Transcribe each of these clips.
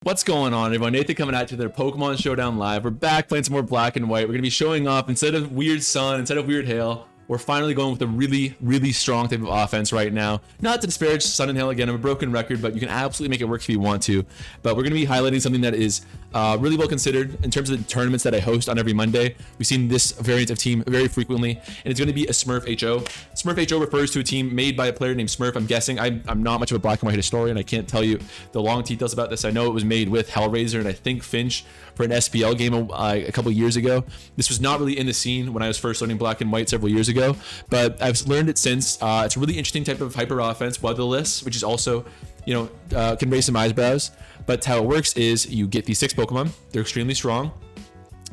What's going on, everyone? Nathan coming at you with their Pokemon Showdown Live. We're back playing some more Black and White. We're going to be showing off, instead of weird sun, instead of weird hail, we're finally going with a really strong type of offense right now. Not to disparage Sun and Hail again, I'm a broken record, but you can absolutely make it work if you want to. But we're going to be highlighting something that is really well considered in terms of the tournaments that I host on every Monday. We've seen this variant of team very frequently, and it's going to be a Smurf HO. Smurf HO refers to a team made by a player named Smurf. I'm guessing. I'm not much of a Black and White historian. I can't tell you the long details about this. I know it was made with Hellraiser and I think Finch for an SPL game a couple years ago. This was not really in the scene when I was first learning Black and White several years ago, but I've learned it since. It's a really interesting type of hyper offense, weatherless, which is also, can raise some eyebrows. But how it works is you get these 6 Pokemon. They're extremely strong.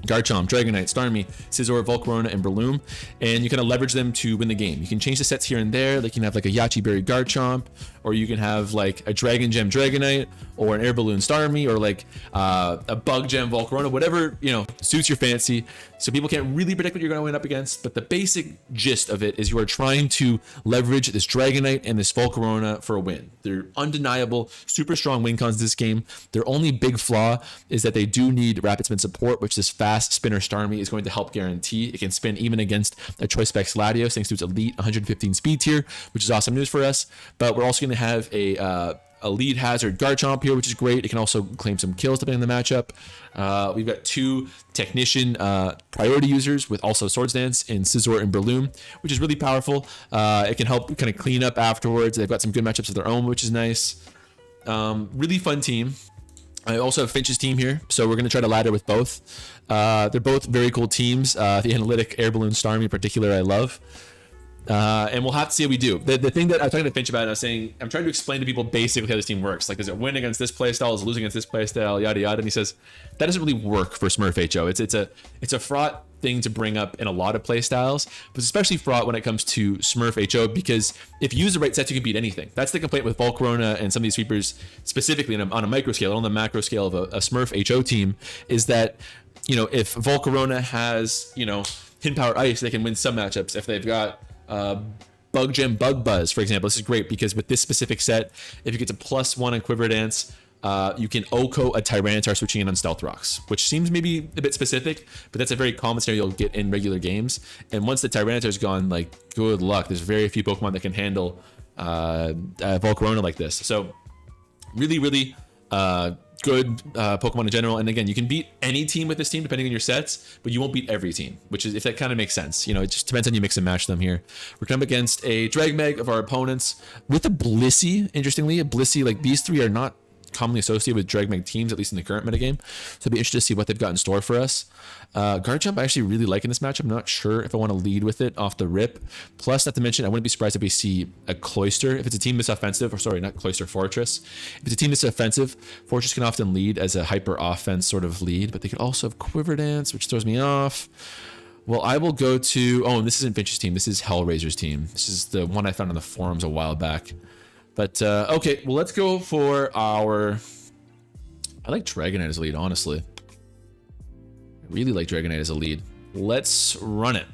Garchomp, Dragonite, Starmie, Scizor, Volcarona, and Breloom, and you kind of leverage them to win the game. You can change the sets here and there. Like you can have like a Yachi Berry Garchomp, or you can have like a Dragon Gem Dragonite, or an Air Balloon Starmie, or like a Bug Gem Volcarona, whatever suits your fancy. So people can't really predict what you're going to win up against, but the basic gist of it is you are trying to leverage this Dragonite and this Volcarona for a win. They're undeniable, super strong win cons this game. Their only big flaw is that they do need rapid spin support, which this fast spinner Starmie is going to help guarantee. It can spin even against a Choice Specs Latios thanks to its elite 115 speed tier, which is awesome news for us. But we're also going to have a lead hazard Garchomp here, which is great. It can also claim some kills depending on the matchup. We've got 2 Technician priority users with also Swords Dance in Scizor and Breloom, which is really powerful. It can help kind of clean up afterwards. They've got some good matchups of their own, which is nice. Really fun team. I also have Finch's team here, so we're going to try to ladder with both. They're both very cool teams. The Analytic Air Balloon Starmie in particular I love. And we'll have to see how we do. The thing that I was talking to Finch about, I was saying, I'm trying to explain to people basically how this team works. Like, does it win against this playstyle? Is it losing against this playstyle? Yada yada. And he says that doesn't really work for Smurf HO. It's a fraught thing to bring up in a lot of playstyles, but especially fraught when it comes to Smurf HO, because if you use the right sets, you can beat anything. That's the complaint with Volcarona and some of these sweepers, specifically on a micro scale, on the macro scale of a Smurf HO team, is that if Volcarona has Hidden Power Ice, they can win some matchups. If they've got Bug Gem Bug Buzz, for example, this is great because with this specific set, if you get to +1 on Quiver Dance, you can OHKO a Tyranitar switching in on Stealth Rocks, which seems maybe a bit specific, but that's a very common scenario you'll get in regular games. And once the Tyranitar's gone, like, good luck. There's very few Pokemon that can handle Volcarona like this. So really good Pokemon in general. And again, you can beat any team with this team depending on your sets, but you won't beat every team, which is, if that kind of makes sense. It just depends on you mix and match them here. We're coming up against a Dragmeg of our opponents with a Blissey. Interestingly, a Blissey, like, these 3 are not commonly associated with Dragmeg teams, at least in the current metagame. So I'll be interested to see what they've got in store for us. Garchomp I actually really like in this matchup. I'm not sure if I want to lead with it off the rip. Plus, not to mention, I wouldn't be surprised if we see a Cloyster. If it's a team this offensive, or sorry, not Cloyster, Fortress. If it's a team this offensive, Fortress can often lead as a hyper offense sort of lead, but they could also have Quiver Dance, which throws me off. Well, I will go to, and this isn't Finch's team. This is Hellraiser's team. This is the one I found on the forums a while back. But, okay, well, let's go for our... I like Dragonite as a lead, honestly. I really like Dragonite as a lead. Let's run it.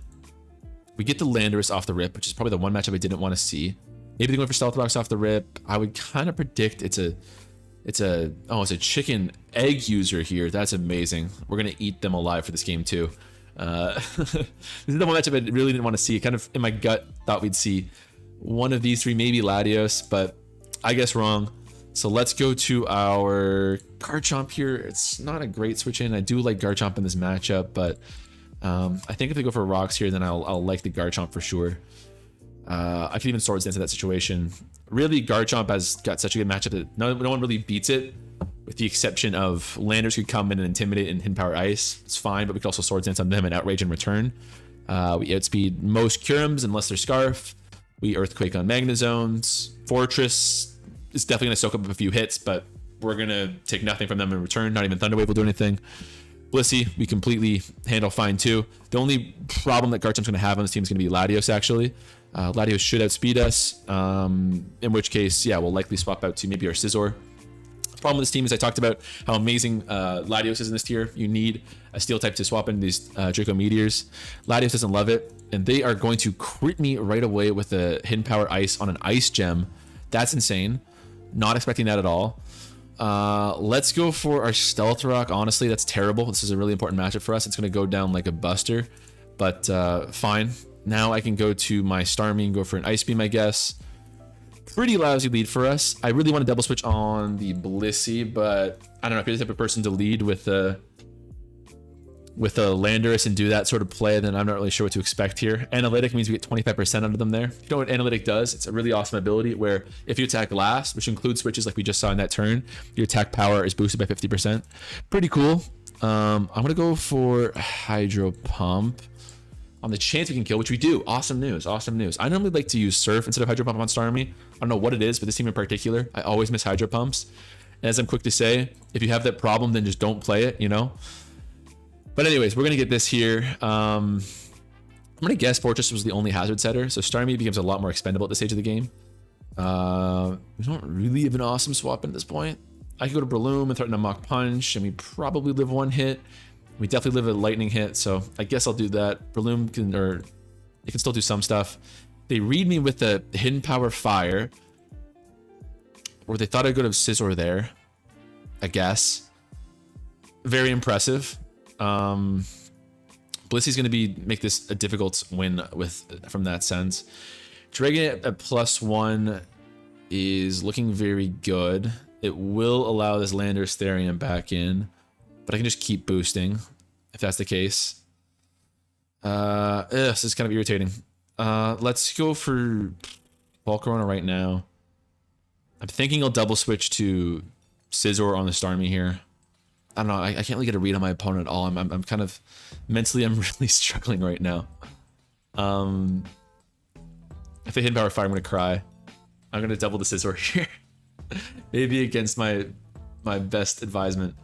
We get the Landorus off the rip, which is probably the one matchup I didn't want to see. Maybe they go for Stealth Rocks off the rip. I would kind of predict it's a chicken egg user here. That's amazing. We're going to eat them alive for this game, too. This is the one matchup I really didn't want to see. Kind of in my gut thought we'd see one of these 3, maybe Latios, but I guess wrong. So let's go to our Garchomp here. It's not a great switch in. I do like Garchomp in this matchup, but I think if they go for rocks here, then I'll like the Garchomp for sure. I could even Swords Dance in that situation. Really, Garchomp has got such a good matchup that no one really beats it, with the exception of Landers could come in and intimidate and Hidden Power Ice. It's fine, but we could also Swords Dance on them and Outrage in return. We outspeed most Curums unless they're Scarf. We Earthquake on Magnezones. Fortress is definitely going to soak up a few hits, but we're going to take nothing from them in return. Not even Thunderwave will do anything. Blissey, we completely handle fine too. The only problem that Garchomp's going to have on this team is going to be Latios, actually. Latios should outspeed us, in which case, yeah, we'll likely swap out to maybe our Scizor. The problem with this team is I talked about how amazing Latios is in this tier. You need a steel type to swap in these Draco Meteors. Latios doesn't love it, and they are going to crit me right away with a Hidden Power Ice on an Ice Gem. That's insane. Not expecting that at all. Let's go for our Stealth Rock. Honestly, that's terrible. This is a really important matchup for us. It's going to go down like a buster, but fine. Now I can go to my Starmie and go for an Ice Beam, I guess. Pretty lousy lead for us. I really want to double switch on the Blissey, but I don't know if you're the type of person to lead with a Landorus and do that sort of play, then I'm not really sure what to expect here. Analytic means we get 25% out of them there. You know what Analytic does? It's a really awesome ability where if you attack last, which includes switches like we just saw in that turn, your attack power is boosted by 50%. Pretty cool. I'm going to go for Hydro Pump on the chance we can kill, which we do. Awesome news, awesome news. I normally like to use Surf instead of Hydro Pump on Starmie. I don't know what it is, but this team in particular, I always miss Hydro Pumps. And as I'm quick to say, if you have that problem, then just don't play it, you know? But anyways, we're going to get this here. I'm going to guess Fortress was the only hazard setter, so Starmie becomes a lot more expendable at this stage of the game. We don't really have an awesome swap at this point. I could go to Breloom and threaten a Mach Punch, and we probably live one hit. We definitely live a lightning hit, so I guess I'll do that. Breloom can, or it can still do some stuff. They read me with the Hidden Power Fire, or they thought I'd go to Scizor there, I guess. Very impressive. Blissey's going to make this a difficult win from that sense. Dragonite at +1 is looking very good. It will allow this Landorus Therian back in, but I can just keep boosting if that's the case. This is kind of irritating. Let's go for Volcarona right now. I'm thinking I'll double switch to Scizor on the Starmie here. I don't know. I can't really get a read on my opponent at all. I'm kind of mentally, I'm really struggling right now. If they hit Power Fire, I'm gonna cry. I'm gonna double the Scizor here. Maybe against my best advisement.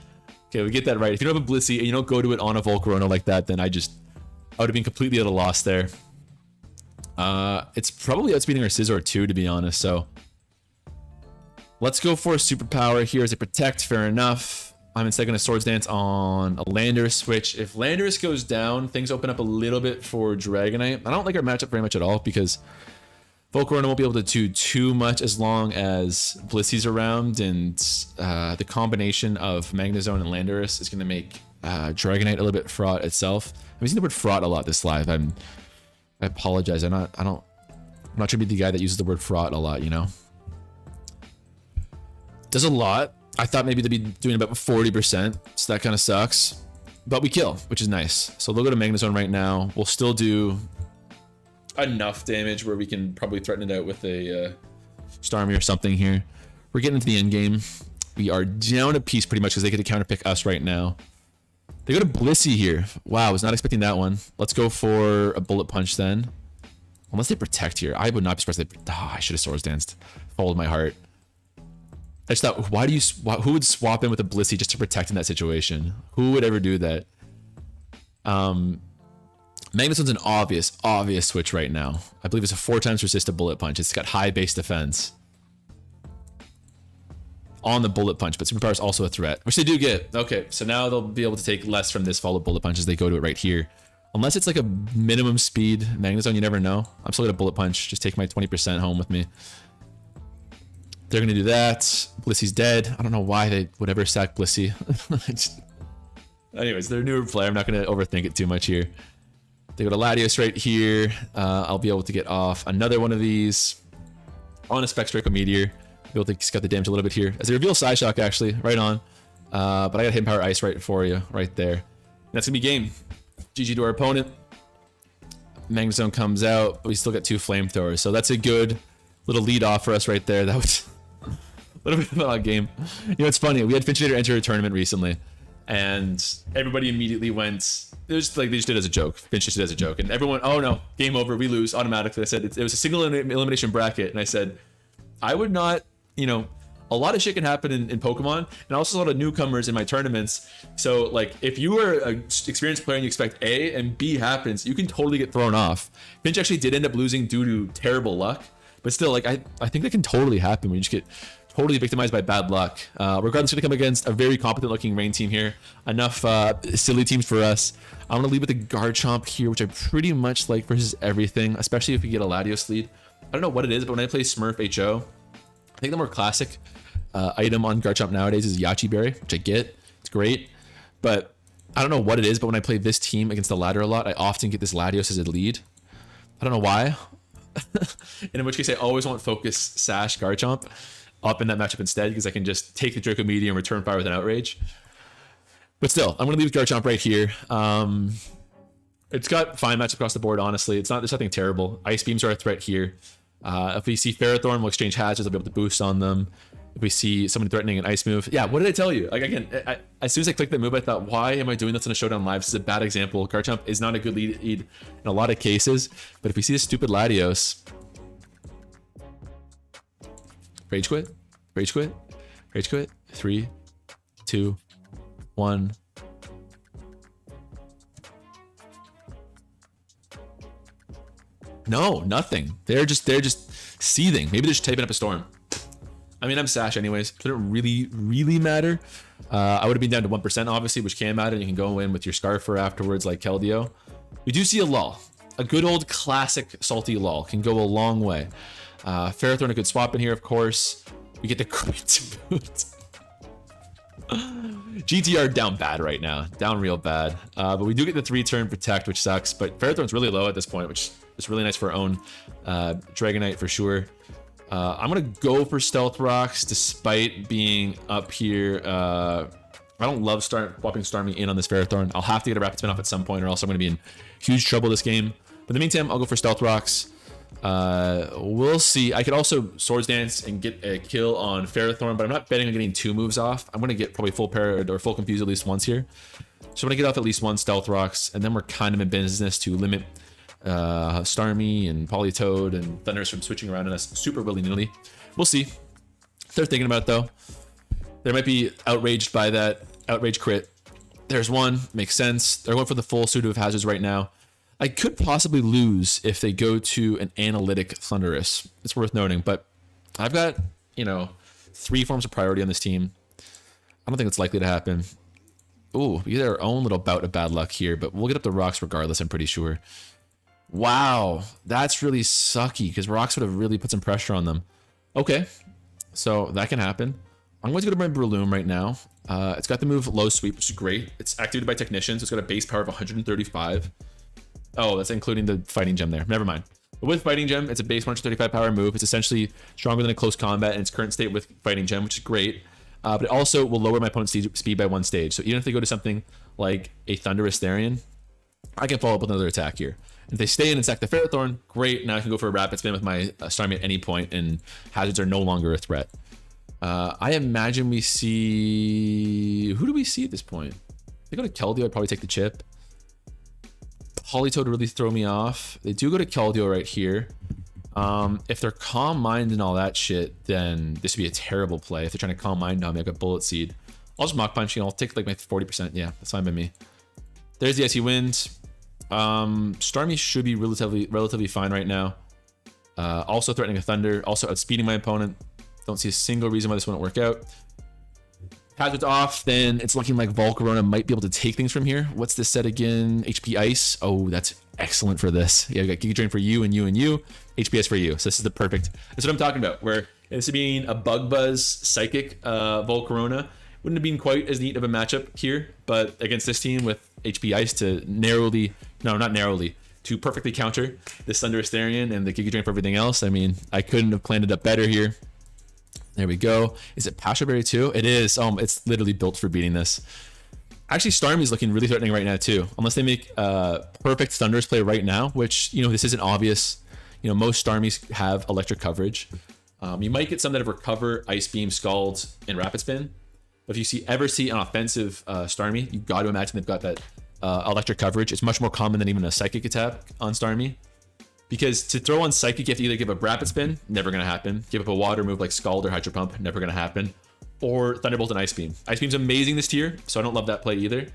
Okay, we get that right. If you don't have a Blissey and you don't go to it on a Volcarona like that, then I would have been completely at a loss there. It's probably outspeeding our Scizor too, to be honest. So let's go for a superpower here as a protect. Fair enough. I'm instead going to Swords Dance on a Landorus switch. If Landorus goes down, things open up a little bit for Dragonite. I don't like our matchup very much at all because Volcarona won't be able to do too much as long as Blissey's around, and the combination of Magnezone and Landorus is going to make Dragonite a little bit fraught itself. I'm using the word fraught a lot this live. I apologize. I'm not trying to be the guy that uses the word fraught a lot, you know? Does a lot. I thought maybe they'd be doing about 40%, so that kind of sucks. But we kill, which is nice. So they'll go to Magnezone right now. We'll still do enough damage where we can probably threaten it out with a Starmie or something here. We're getting into the end game. We are down a piece pretty much because they get to counterpick us right now. They go to Blissey here. Wow, I was not expecting that one. Let's go for a Bullet Punch then. Unless they protect here. I would not be surprised if they... I should have Swords Danced. Followed my heart. I just thought, who would swap in with a Blissey just to protect in that situation? Who would ever do that? Magnezone's an obvious switch right now. I believe it's a 4x resist to Bullet Punch. It's got high base defense on the Bullet Punch, but Superpower is also a threat, which they do get. Okay, so now they'll be able to take less from this followed Bullet Punch as they go to it right here. Unless it's like a minimum speed Magnezone, you never know. I'm still gonna Bullet Punch. Just take my 20% home with me. They're gonna do that. Blissey's dead. I don't know why they would ever sack Blissey. Anyways, they're a newer player. I'm not gonna overthink it too much here. They go to Latios right here. I'll be able to get off another one of these on a Spectraco Meteor. Be able to scut the damage a little bit here. As they reveal Psyshock actually, right on. But I got Hidden Power Ice right for you, right there. And that's gonna be game. GG to our opponent. Magnezone comes out, but we still got 2 Flamethrowers. So that's a good little lead off for us right there. That was a little bit of an odd game. You know, it's funny. We had Finchinator enter a tournament recently, and everybody immediately went... It was like they just did it as a joke. Finch just did it as a joke. And everyone, oh no, game over, we lose automatically. I said, it was a single elimination bracket. And I said, I would not, you know, a lot of shit can happen in Pokemon, and also a lot of newcomers in my tournaments. So like, if you are an experienced player and you expect A and B happens, you can totally get thrown off. Finch actually did end up losing due to terrible luck. But still, like, I think that can totally happen when you just get totally victimized by bad luck. Regardless, going to come against a very competent looking Rain team here. Enough silly teams for us. I'm going to lead with the Garchomp here, which I pretty much like versus everything, especially if we get a Latios lead. I don't know what it is, but when I play Smurf HO, I think the more classic item on Garchomp nowadays is Yachi Berry, which I get. It's great. But I don't know what it is, but when I play this team against the ladder a lot, I often get this Latios as a lead. I don't know why. And in which case I always want Focus Sash Garchomp up in that matchup instead, because I can just take the Draco Meteor and return fire with an Outrage. But still, I'm going to leave Garchomp right here. It's got fine matchup across the board, honestly. There's nothing terrible. Ice Beams are a threat here. If we see Ferrothorn, we'll exchange hazards. I'll be able to boost on them. If we see somebody threatening an ice move. Yeah, what did I tell you? Like, again, as soon as I clicked that move, I thought, why am I doing this on a Showdown Live? This is a bad example. Garchomp is not a good lead in a lot of cases. But if we see this stupid Latios... Rage quit? Rage quit? Rage quit? 3, 2, 1... No, nothing. They're just seething. Maybe they're just typing up a storm. I mean, I'm Sash anyways. It didn't really matter. I would have been down to 1%, obviously, which can matter. You can go in with your Scarfer afterwards, like Keldeo. We do see a lull. A good old classic salty lull can go a long way. Ferrothorn, a good swap in here, of course. We get the crit boot. GTR down bad right now. Down real bad. But we do get the 3-turn protect, which sucks. But Ferrothorn's really low at this point, which is really nice for our own Dragonite for sure. I'm going to go for Stealth Rocks despite being up here. I don't love swapping Starmie in on this Ferrothorn. I'll have to get a Rapid Spin off at some point or else I'm going to be in huge trouble this game. But in the meantime, I'll go for Stealth Rocks. We'll see. I could also Swords Dance and get a kill on Ferrothorn, but I'm not betting on getting 2 moves off. I'm going to get probably full Parrot or full Confuse at least once here. So I'm going to get off at least 1 Stealth Rocks, and then we're kind of in business to limit Starmie and Politoed and Thundurus from switching around on us super willy-nilly. We'll see. They're thinking about it though. They might be outraged by that outrage crit. There's one, makes sense. They're going for the full suit of hazards right now. I could possibly lose if they go to an analytic Thundurus. It's worth noting, but I've got, 3 forms of priority on this team. I don't think it's likely to happen. Ooh, we get our own little bout of bad luck here, but we'll get up the rocks regardless, I'm pretty sure. Wow, that's really sucky because rocks would have really put some pressure on them. Okay, so that can happen. I'm going to go to my Breloom right now. It's got the move Low Sweep, which is great. It's activated by Technician, so it's got a base power of 135. Oh, that's including the Fighting Gem there. Never mind. But with Fighting Gem, it's a base 135 power move. It's essentially stronger than a close combat in its current state with Fighting Gem, which is great. But it also will lower my opponent's speed by 1 stage. So even if they go to something like a Thundurus Therian, I can follow up with another attack here. If they stay in and sack the Ferrothorn, great. Now I can go for a Rapid Spin with my Starmie at any point, and hazards are no longer a threat. I imagine we see... Who do we see at this point? They go to Keldeo, I'd probably take the chip. Politoed would really throw me off. They do go to Keldeo right here. If they're Calm Mind and all that shit, then this would be a terrible play. If they're trying to Calm Mind on me, I've got Bullet Seed. I'll just Mach Punch, I'll take like my 40%. Yeah, that's fine by me. There's the Icy Wind. Starmie should be relatively fine right now. Also threatening a Thunder, also outspeeding my opponent. Don't see a single reason why this wouldn't work out. Hazards off, then it's looking like Volcarona might be able to take things from here. What's this set again? HP Ice. Oh, that's excellent for this. Yeah, we got Giga Drain for you and you and you. HPS for you. So this is the perfect. That's what I'm talking about. Where instead of being a Bug Buzz Psychic Volcarona, wouldn't have been quite as neat of a matchup here. But against this team with HP Ice to to perfectly counter this Thundurus Therian and the Giga Drain for everything else. I mean, I couldn't have planned it up better here. There we go. Is it Pasha Berry too? It is. It's literally built for beating this. Actually, Starmie's looking really threatening right now too. Unless they make perfect Thundurus play right now, which, this isn't obvious. Most Starmies have electric coverage. You might get some that have Recover, Ice Beam, Scald, and Rapid Spin. But if you ever see an offensive Starmie, you got to imagine they've got that electric coverage. It's much more common than even a Psychic attack on Starmie. Because to throw on Psychic, you have to either give up Rapid Spin, never going to happen. Give up a water move like Scald or Hydro Pump, never going to happen. Or Thunderbolt and Ice Beam. Ice Beam's amazing this tier, so I don't love that play either.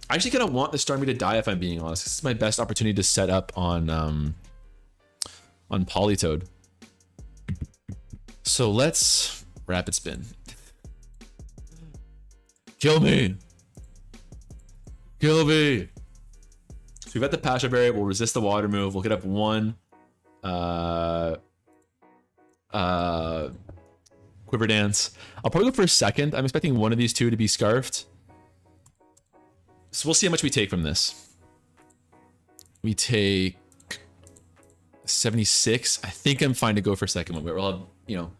I actually kind of want the Starmie to die if I'm being honest. This is my best opportunity to set up on Politoed. So let's Rapid Spin. Kill me! Kill me! So we've got the Pasha Berry. We'll resist the water move. We'll get up 1 Quick Quiver Dance. I'll probably go for a second. I'm expecting one of these two to be scarfed. So we'll see how much we take from this. We take 76. I think I'm fine to go for a second one. We'll have, you know,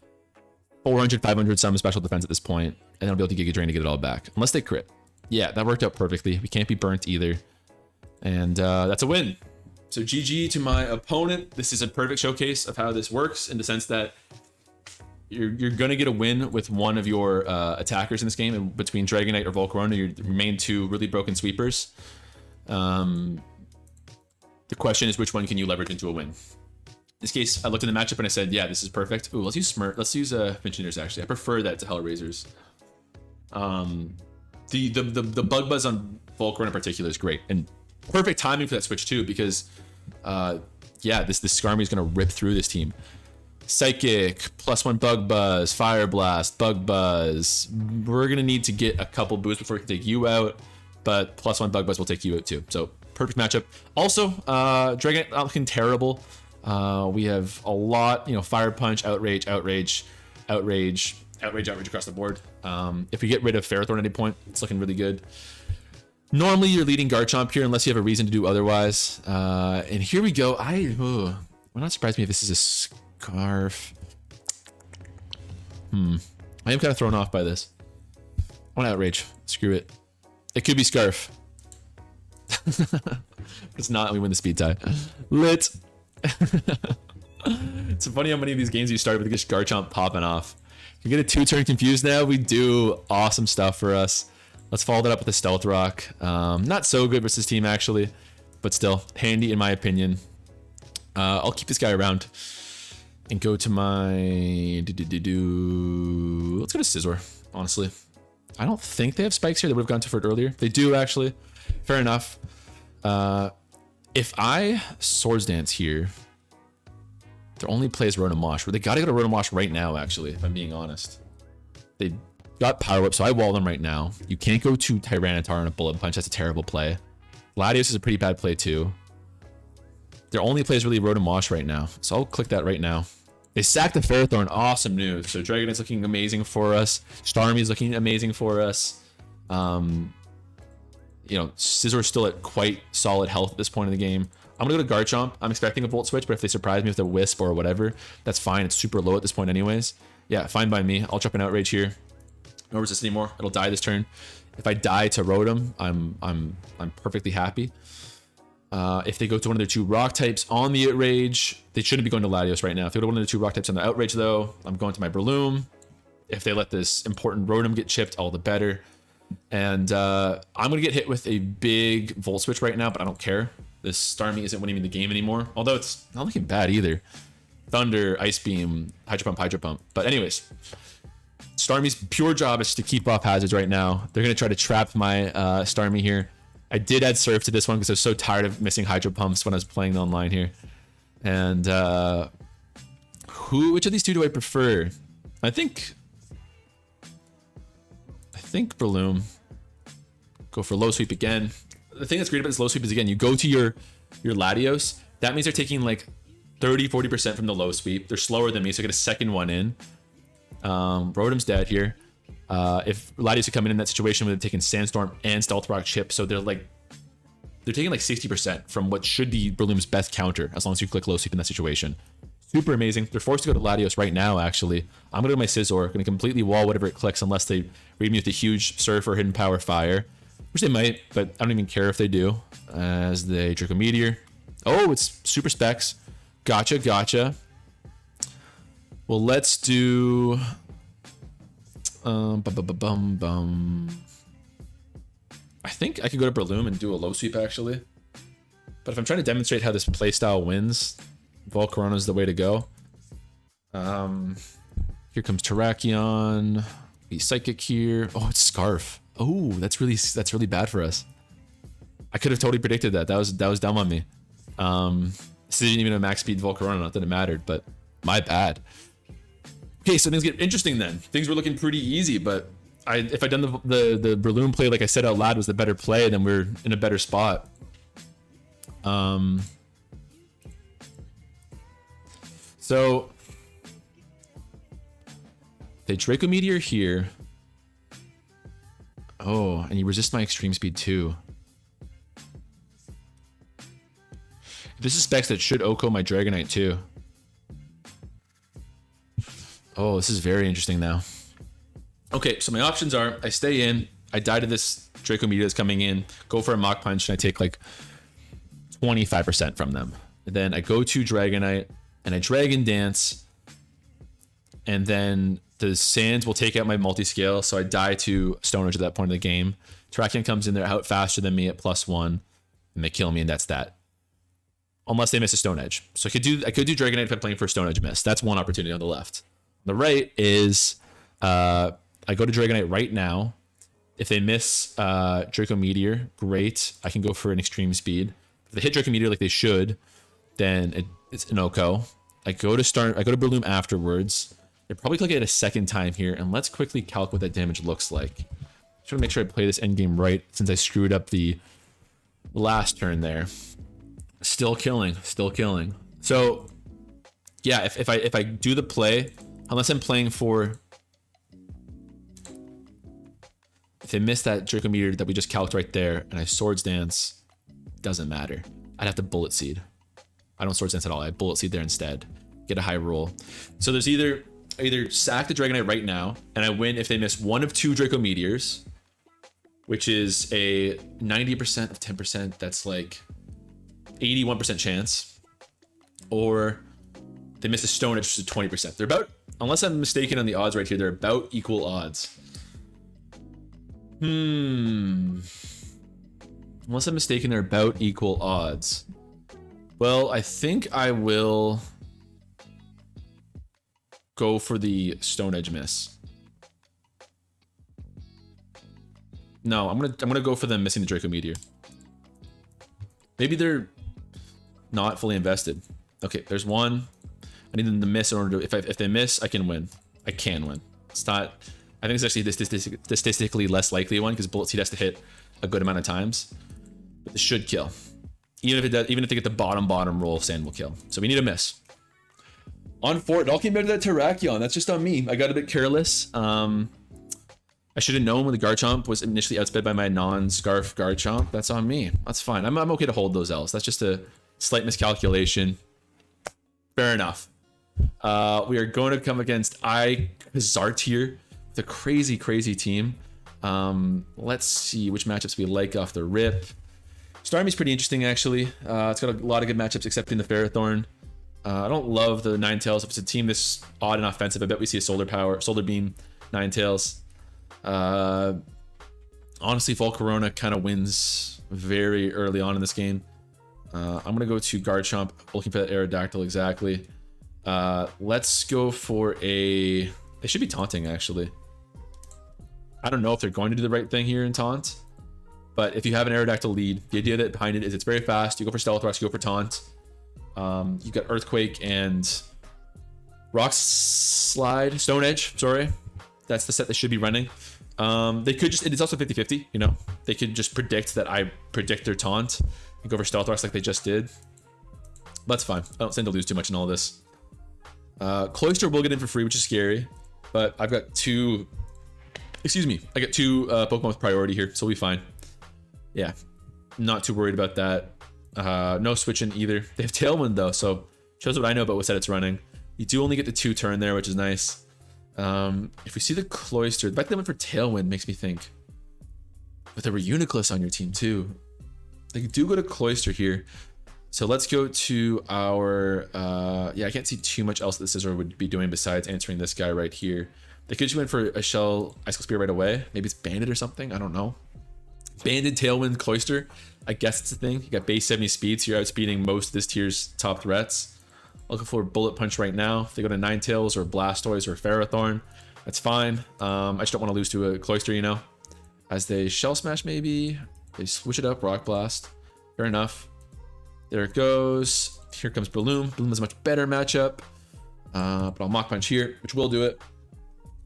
400, 500 some special defense at this point, and then I'll be able to Giga Drain to get it all back. Unless they crit. Yeah, that worked out perfectly. We can't be burnt either. And that's a win. So GG to my opponent. This is a perfect showcase of how this works in the sense that you're going to get a win with one of your attackers in this game, and between Dragonite or Volcarona, your main two really broken sweepers. The question is, which one can you leverage into a win? In this case, I looked in the matchup and I said, yeah, this is perfect. Ooh, let's use Smirt. Let's use Finchioners, actually. I prefer that to Hellraisers. The Bug Buzz on Volcarona in particular is great. And perfect timing for that switch, too, because, yeah, this Skarmy is going to rip through this team. Psychic, +1 Bug Buzz, Fire Blast, Bug Buzz. We're going to need to get a couple boosts before we can take you out, but +1 Bug Buzz will take you out, too. So, perfect matchup. Also, Dragonite not looking terrible. We have a lot, you know, Fire Punch, Outrage, Outrage, Outrage, Outrage, Outrage across the board. If we get rid of Ferrothorn at any point, it's looking really good. Normally, you're leading Garchomp here unless you have a reason to do otherwise. And here we go. Will not surprise me if this is a Scarf. I am kind of thrown off by this. I want Outrage. Screw it. It could be Scarf. It's not, we win the speed tie. Lit. It's funny how many of these games you start with just Garchomp popping off. You get a 2-turn confused now. We do awesome stuff for us. Let's follow that up with a Stealth Rock. Not so good versus team actually, but still handy in my opinion. I'll keep this guy around and go to my let's go to Scizor, honestly. I don't think they have spikes here. They would have gone to for it earlier. They do actually. Fair enough. If I Swords Dance here, their only play is Rotom Wash. They gotta go to Rotom Wash right now, actually, if I'm being honest. They got Power Whip, so I wall them right now. You can't go to Tyranitar on a Bullet Punch. That's a terrible play. Latios is a pretty bad play, too. Their only play is really Rotom Wash right now, so I'll click that right now. They sacked the Ferrothorn. Awesome news. So Dragonite's looking amazing for us. Starmie's looking amazing for us. You know, Scizzor's still at quite solid health at this point in the game. I'm gonna go to Garchomp. I'm expecting a Volt Switch, but if they surprise me with a Wisp or whatever, that's fine. It's super low at this point anyways. Yeah, fine by me. I'll drop an Outrage here. No resist anymore. It'll die this turn. If I die to Rotom, I'm perfectly happy. If they go to one of their two rock types on the Outrage, they shouldn't be going to Latios right now. If they go to one of the two rock types on the Outrage though, I'm going to my Breloom. If they let this important Rotom get chipped, all the better. And I'm gonna get hit with a big Volt Switch right now, but I don't care. This Starmie isn't winning me the game anymore, although it's not looking bad either. Thunder, Ice Beam, Hydro Pump, Hydro Pump. But anyways, Starmie's pure job is to keep off hazards right now. They're gonna try to trap my Starmie here. I did add Surf to this one because I was so tired of missing Hydro Pumps when I was playing online here. And which of these two do I prefer? I think Breloom. Go for low sweep again. The thing that's great about this low sweep is, again, you go to your Latios. That means they're taking like 30-40% from the low sweep. They're slower than me, so I get a second one in. Rotom's dead here. If Latios are coming in that situation where they're taking Sandstorm and Stealth Rock chip, so they're taking like 60% from what should be Breloom's best counter, as long as you click low sweep in that situation. Super amazing. They're forced to go to Latios right now, actually. I'm going to go to my Scizor. Going to completely wall whatever it clicks unless they read me with a huge Surf or Hidden Power Fire. Which they might, but I don't even care if they do. As they Draco Meteor. Oh, it's Super Specs. Gotcha, gotcha. Well, let's do... I think I could go to Breloom and do a low sweep, actually. But if I'm trying to demonstrate how this playstyle wins, Volcarona is the way to go. Here comes Terrakion. Be Psychic here. Oh, it's Scarf. Oh, that's really bad for us. I could have totally predicted that. That was dumb on me. This isn't even a max speed Volcarona, not that it mattered, but my bad. Okay, so things get interesting then. Things were looking pretty easy, but if I'd done the Breloom play like I said out loud was the better play, then we're in a better spot. So They Draco Meteor here. Oh, and you resist my extreme speed too. This is specs that should Oko my Dragonite too. Oh, this is very interesting now. Okay, so my options are I stay in, I die to this Draco Meteor that's coming in, go for a Mach Punch, and I take like 25% from them. And then I go to Dragonite, and I Dragon Dance, and then the Sands will take out my multi-scale, so I die to Stone Edge at that point in the game. Terrakion comes in there out faster than me at +1, and they kill me, and that's that. Unless they miss a Stone Edge. So I could do Dragonite if I'm playing for a Stone Edge miss. That's one opportunity on the left. On the right is I go to Dragonite right now. If they miss Draco Meteor, great. I can go for an extreme speed. If they hit Draco Meteor like they should, then it's an Oko. I go to Bloom afterwards. They're probably clicking it a second time here, and let's quickly calc what that damage looks like. Just want to make sure I play this endgame right since I screwed up the last turn there. Still killing. So yeah, if I do the play, unless I'm playing for, if they miss that Draco Meteor that we just calced right there, and I Swords Dance, doesn't matter. I'd have to Bullet Seed. I don't Swords Dance at all. I Bullet Seed there instead. Get a high roll. So there's either sack the Dragonite right now, and I win if they miss one of 2 Draco Meteors, which is a 90% of 10%. That's like 81% chance. Or they miss a Stone Edge, which is 20%. They're about, unless I'm mistaken on the odds right here, they're about equal odds. Unless I'm mistaken, they're about equal odds. Well, I think I will go for the Stone Edge miss. No, I'm gonna go for them missing the Draco Meteor. Maybe they're not fully invested. Okay, there's one. I need them to miss in order to, if they miss, I can win. I can win. It's not, I think it's actually this statistically less likely one because Bullet Seed has to hit a good amount of times. But this should kill. Even if it does, even if they get the bottom roll, Sand will kill. So we need a miss. On 4, it all came down to that Terrakion. That's just on me. I got a bit careless. I should have known when the Garchomp was initially outsped by my non-Scarf Garchomp. That's on me. That's fine. I'm okay to hold those L's. That's just a slight miscalculation. Fair enough. We are going to come against Zartier, the crazy team. Let's see which matchups we like off the rip. Starmie's pretty interesting, actually. It's got a lot of good matchups, excepting the Ferrothorn. I don't love the Ninetales. If it's a team this odd and offensive, I bet we see a Solar Beam Ninetales. Honestly, Volcarona kind of wins very early on in this game. I'm going to go to Garchomp, looking for that Aerodactyl exactly. Let's go for a... They should be taunting, actually. I don't know if they're going to do the right thing here in taunt, but if you have an Aerodactyl lead, the idea that behind it is it's very fast. You go for Stealth Rocks, you go for taunt. You've got Earthquake and Rock Slide, Stone Edge, sorry. That's the set they should be running. They could just, it's also 50-50, you know? They could just predict that I predict their taunt and go for Stealth Rocks like they just did. That's fine. I don't stand to lose too much in all this. Cloyster will get in for free, which is scary, but I've got two, I got 2 Pokemon with priority here, so we'll be fine. Yeah, not too worried about that. No switching either. They have Tailwind though, so shows what I know about what set it's running. You do only get the 2 turn there, which is nice. If we see the Cloyster, the fact that they went for Tailwind makes me think. But there were Uniclus on your team too. They do go to Cloyster here. So let's go to our, yeah, I can't see too much else that the Scizor would be doing besides answering this guy right here. They could just went for a Shell Icicle Spear right away. Maybe it's Banded or something, I don't know. Banded, Tailwind, Cloyster, I guess it's a thing. You got base 70 speed, so you're outspeeding most of this tier's top threats. Looking for Bullet Punch right now. If they go to Ninetales or Blastoise or Ferrothorn, that's fine. I just don't want to lose to a Cloyster, you know. As they Shell Smash maybe, they switch it up, Rock Blast. Fair enough. There it goes. Here comes Bloom. Bloom is a much better matchup. But I'll Mach Punch here, which will do it.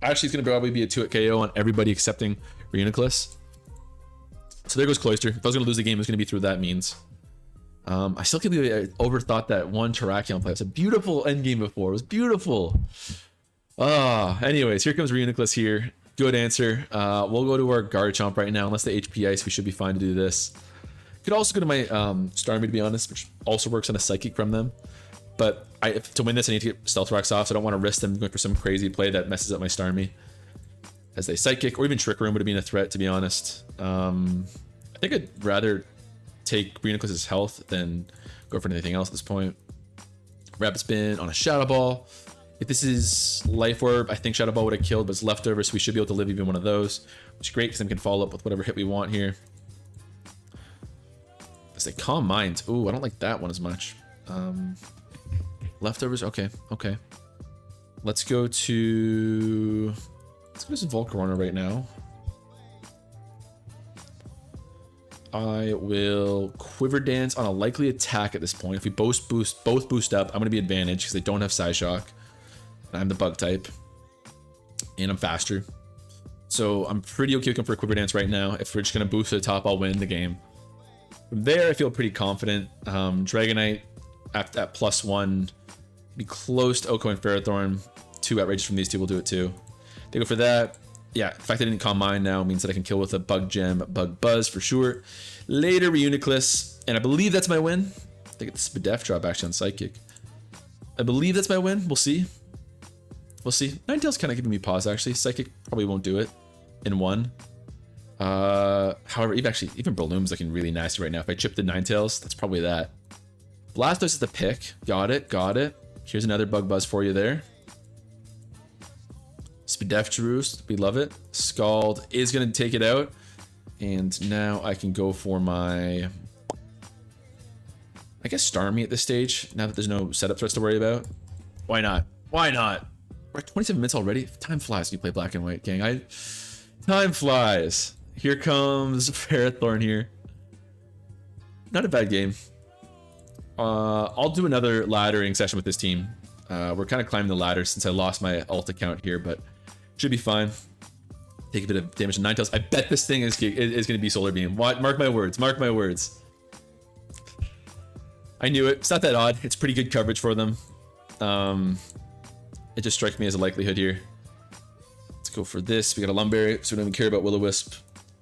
Actually, it's going to probably be a 2-hit KO on everybody excepting Reuniclus. So there goes Cloyster. If I was going to lose the game, it was going to be through that means. I still can't believe I overthought that one Terrakion play. It's a beautiful endgame before. It was beautiful. Anyways, here comes Reuniclus here. Good answer. We'll go to our Garchomp right now. Unless the HP Ice, we should be fine to do this. Could also go to my Starmie, to be honest, which also works on a Psychic from them. But to win this, I need to get Stealth Rocks off, so I don't want to risk them going for some crazy play that messes up my Starmie. As they Psychic, or even Trick Room would have been a threat, to be honest. I think I'd rather take Reuniclus' health than go for anything else at this point. Rapid Spin on a Shadow Ball. If this is Life Orb, I think Shadow Ball would have killed, but it's leftover, so we should be able to live even one of those, which is great because then we can follow up with whatever hit we want here. As they Calm Mind. Ooh, I don't like that one as much. Leftovers, okay. Let's go to some Volcarona right now. I will Quiver Dance on a likely attack at this point. If we both boost up, I'm going to be advantage because they don't have Psyshock. And I'm the Bug type. And I'm faster. So I'm pretty okay looking for a Quiver Dance right now. If we're just going to boost to the top, I'll win the game. From there, I feel pretty confident. Dragonite at +1. Be close to Oko and Ferrothorn. 2 outrages from these two will do it too. They go for that. Yeah, the fact that I didn't Calm Mind now means that I can kill with a Bug Gem, Bug Buzz for sure. Later, Reuniclus, and I believe that's my win. I get the Spadef drop actually on Psychic. I believe that's my win. We'll see. We'll see. Ninetales kind of giving me pause actually. Psychic probably won't do it in one. However, even Breloom's looking really nasty right now. If I chip the Ninetales, that's probably that. Blastoise is the pick. Got it. Here's another Bug Buzz for you there. Spideftroost, we love it. Scald is going to take it out. And now I can go for my, I guess, Starmie at this stage, now that there's no setup threats to worry about. Why not? We're at 27 minutes already. Time flies when you play Black and White, gang. Time flies. Here comes Ferrothorn here. Not a bad game. I'll do another laddering session with this team. We're kind of climbing the ladder since I lost my ult account here, but should be fine. Take a bit of damage to Ninetales. I bet this thing is going to be Solar Beam. Mark my words. I knew it. It's not that odd. It's pretty good coverage for them. It just strikes me as a likelihood here. Let's go for this. We got a Lumberry, so we don't even care about Will-O-Wisp.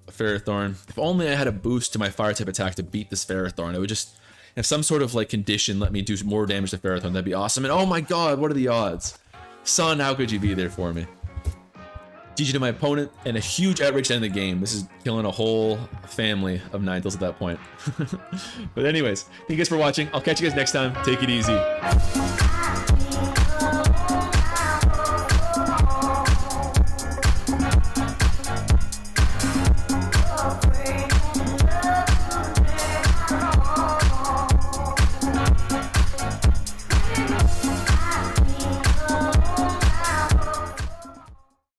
A Ferrothorn. If only I had a boost to my Fire type attack to beat this Ferrothorn. It would just, if some sort of like condition let me do more damage to Ferrothorn, that'd be awesome. And oh my god, what are the odds? Son, how could you be there for me? GG to my opponent, and a huge outrage to end the game. This is killing a whole family of Ninetales at that point. But anyways, thank you guys for watching. I'll catch you guys next time. Take it easy.